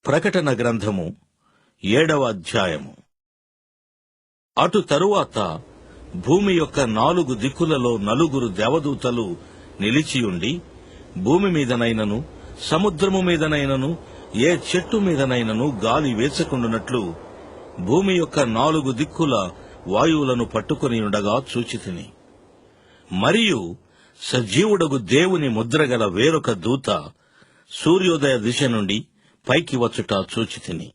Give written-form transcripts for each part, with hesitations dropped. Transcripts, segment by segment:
ప్రకటన గ్రంథము 7వ అధ్యాయము. అటు తరువాత భూమి యొక్క 4 దిక్కులలో 4 దేవదూతలు నిలిచియుండి, భూమి మీదనైనను సముద్రము మీదనైనను ఏ చెట్టు మీదనైనను గాలి వేసకుండునట్లు భూమి యొక్క 4 దిక్కుల వాయువులను పట్టుకుని ఉండగా చూచితిని. మరియు సజీవుడగు దేవుని ముద్రగల వేరొక దూత సూర్యోదయ దిశ నుండి పైకి వచ్చుట చూచితిని.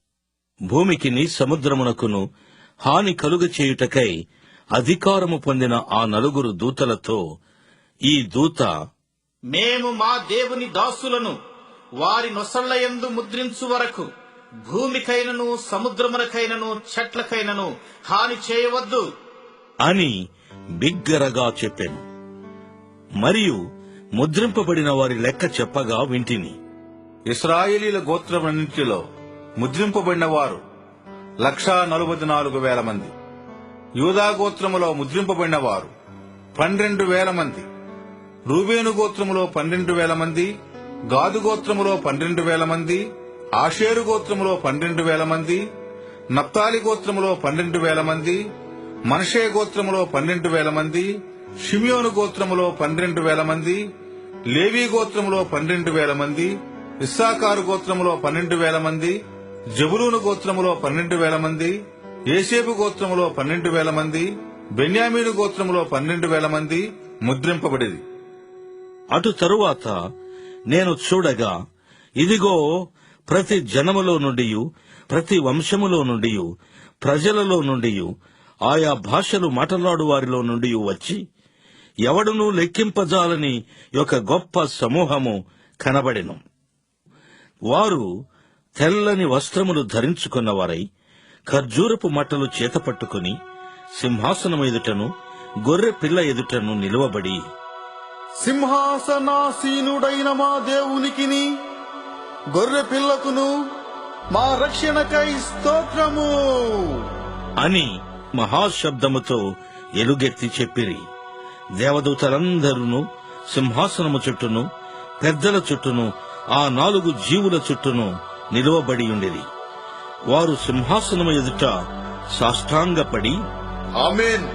భూమికిని సముద్రమునకును హాని కలుగచేయుటకై అధికారము పొందిన ఆ 4 దూతలతో ఈ దూత, మేము మా దేవుని దాసులను వారి నొసళ్లయందు ముద్రించు వరకు భూమికైనను సముద్రమునకైనను చెట్లకైనను హాని చేయవద్దు అని బిగ్గరగా చెప్పెను. మరియు ముద్రింపబడిన వారి లెక్క చెప్పగా వింటిని. ఇశ్రాయేలీల గోత్రములన్నింటిలో ముద్రింపబడిన వారు 144,000 మంది. యూదా గోత్రములో ముద్రింపబడిన వారు 12,000 మంది. రూబేను గోత్రములో 12,000 మంది, గాదు గోత్రములో 12,000 మంది, ఆషేరు గోత్రములో 12,000 మంది, నప్తాలి గోత్రములో 12,000 మంది, మనషే గోత్రములో 12,000 మంది, షిమియోను గోత్రములో 12,000 మంది, లేవీ గోత్రములో 12,000 మంది, ఇస్సాకారు గోత్రములో 12,000 మంది, జబులూను గోత్రములో 12,000 మంది, యేసేపు గోత్రములో 12,000 మంది, బెన్యామీను గోత్రములో 12,000 మంది ముద్రింపబడిది. అటు తరువాత నేను చూడగా, ఇదిగో, ప్రతి జనములో నుండి, ప్రతి వంశములో నుండి, ప్రజలలో నుండి, ఆయా భాషలు మాట్లాడు వారిలో నుండి వచ్చి ఎవడునూ లెక్కింపజాలని ఒక గొప్ప సమూహము కనబడెను. వారు తెల్లని వస్త్రములు ధరించుకున్నవారై ఖర్జూరపు మట్టలు చేతపట్టుకుని సింహాసనం ఎదుటను గొర్రె పిల్ల ఎదుటను నిలువబడి, సింహాసనాసీనుడైన మా దేవునికిని గొర్రె పిల్లకును మా రక్షణకై స్తోత్రము అని మహాశబ్దముతో ఎలుగెత్తి చెప్పిరి. దేవదూతలందరూ సింహాసనము చుట్టూను పెద్దల చుట్టూను ఆ 4 జీవుల చుట్టూను నిలువబడి ఉండిరి. వారు సింహాసనము ఎదుట సాష్టాంగపడి, ఆమేన్,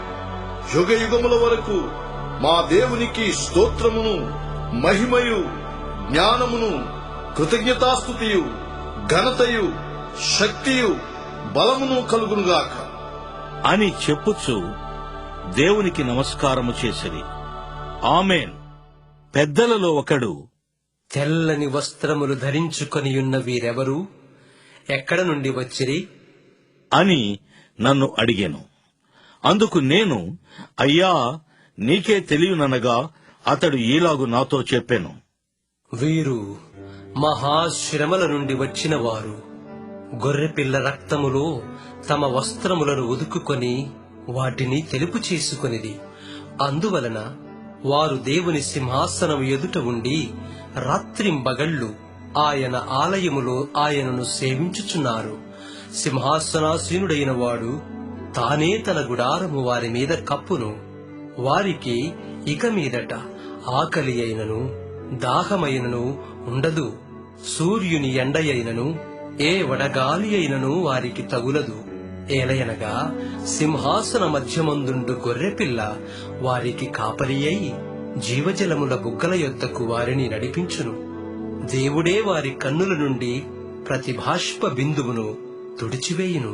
యుగ యుగముల వరకు మా దేవునికి స్తోత్రమును, మహిమయు, జ్ఞానమును, కృతజ్ఞతాస్తుతియు, ఘనతయు, శక్తియు, బలమును కలుగునుగాక అని చెప్పుచు దేవునికి నమస్కారము చేసిరి. ఆమేన్. పెద్దలలో ఒకడు, తెల్లని వస్త్రములు ధరించుకొనియున్న వీరెవరు? ఎక్కడ నుండి వచ్చిరి అని నన్ను అడిగెను. అందుకు నేను, అయ్యా, నీకే తెలియననగా అతడు ఈలాగు నాతో చెప్పెను. వీరు మహాశ్రమల నుండి వచ్చిన వారు. గొర్రెపిల్ల రక్తములో తమ వస్త్రములను ఉదుకుకొని వాటిని తెలుపు చేసుకొనిది. అందువలన వారు దేవుని సింహాసనం ఎదుట ఉండి రాత్రింబగళ్లు ఆయన ఆలయములో ఆయనను సేవించుచున్నారు. సింహాసనాసీనుడైన వాడు తానే తన గుడారము వారి మీద కప్పును. వారికి ఇక మీదట ఆకలి అయినను దాహమైనను ఉండదు. సూర్యుని ఎండ అయినను ఏ వడగాలి అయినను వారికి తగులదు. ఏలయనగా సింహాసన మధ్యమందుండు గొర్రెపిల్ల వారికి కాపరి అయి జీవజలముల బుగ్గల యొద్దకు వారిని నడిపించును. దేవుడే వారి కన్నుల నుండి ప్రతి బాష్ప బిందువును తుడిచివేయును.